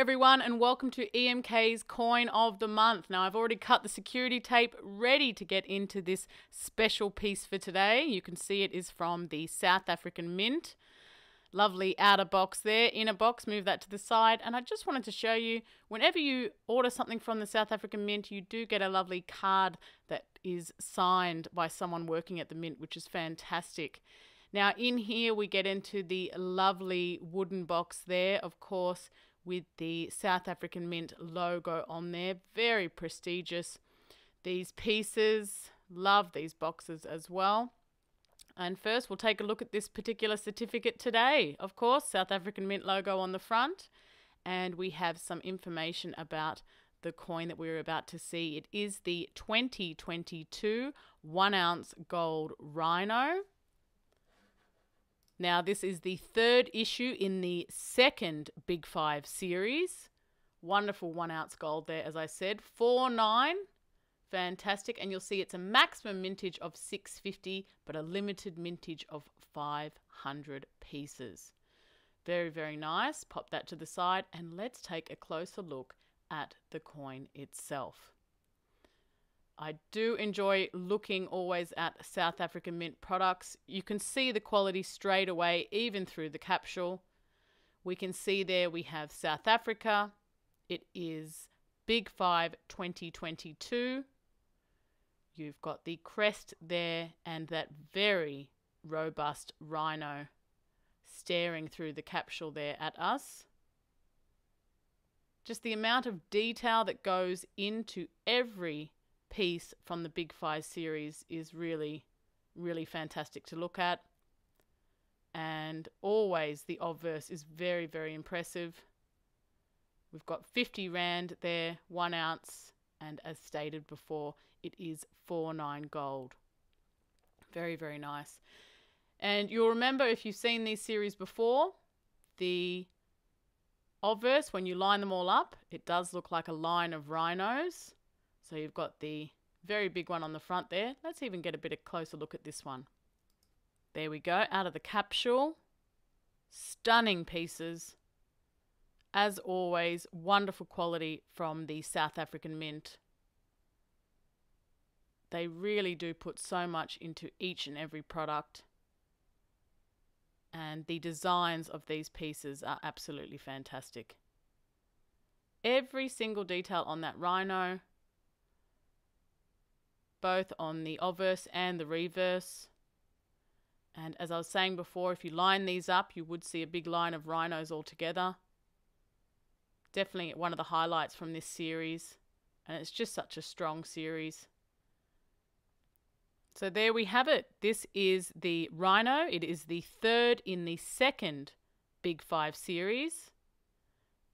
everyone, and welcome to EMK's Coin of the Month. Now I've already cut the security tape ready to get into this special piece for today. You can see it is from the South African Mint. Lovely outer box there, inner box, move that to the side. And I just wanted to show you, whenever you order something from the South African Mint, you do get a lovely card that is signed by someone working at the Mint, which is fantastic. Now in here we get into the lovely wooden box there, of course, with the South African Mint logo on there. Very prestigious. These pieces, love these boxes as well. And first we'll take a look at this particular certificate today. Of course, South African Mint logo on the front. And we have some information about the coin that we're about to see. It is the 2022 1 ounce gold Rhino. Now, this is the third issue in the second Big 5 series. Wonderful 1 ounce gold there, as I said. 4.9. Fantastic. And you'll see it's a maximum mintage of 650, but a limited mintage of 500 pieces. Very, very nice. Pop that to the side and let's take a closer look at the coin itself. I do enjoy looking always at South African Mint products. You can see the quality straight away, even through the capsule. We can see there we have South Africa. It is Big 5 2022. You've got the crest there and that very robust rhino staring through the capsule there at us. Just the amount of detail that goes into every piece from the Big 5 series is really, really fantastic to look at. And always the obverse is very, very impressive. We've got 50 Rand there, 1 ounce, and as stated before, it is 4.9 gold. Very, very nice. And you'll remember, if you've seen these series before, the obverse, when you line them all up, it does look like a line of rhinos. So you've got the very big one on the front there. Let's even get a bit of closer look at this one. There we go, out of the capsule. Stunning pieces. As always, wonderful quality from the South African Mint. They really do put so much into each and every product. And the designs of these pieces are absolutely fantastic. Every single detail on that rhino, both on the obverse and the reverse. And as I was saying before, if you line these up, you would see a big line of rhinos all together. Definitely one of the highlights from this series. And it's just such a strong series. So there we have it. This is the Rhino. It is the third in the second Big 5 series.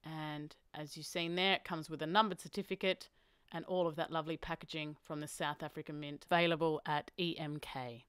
And as you've seen there, it comes with a numbered certificate and all of that lovely packaging from the South African Mint, available at EMK.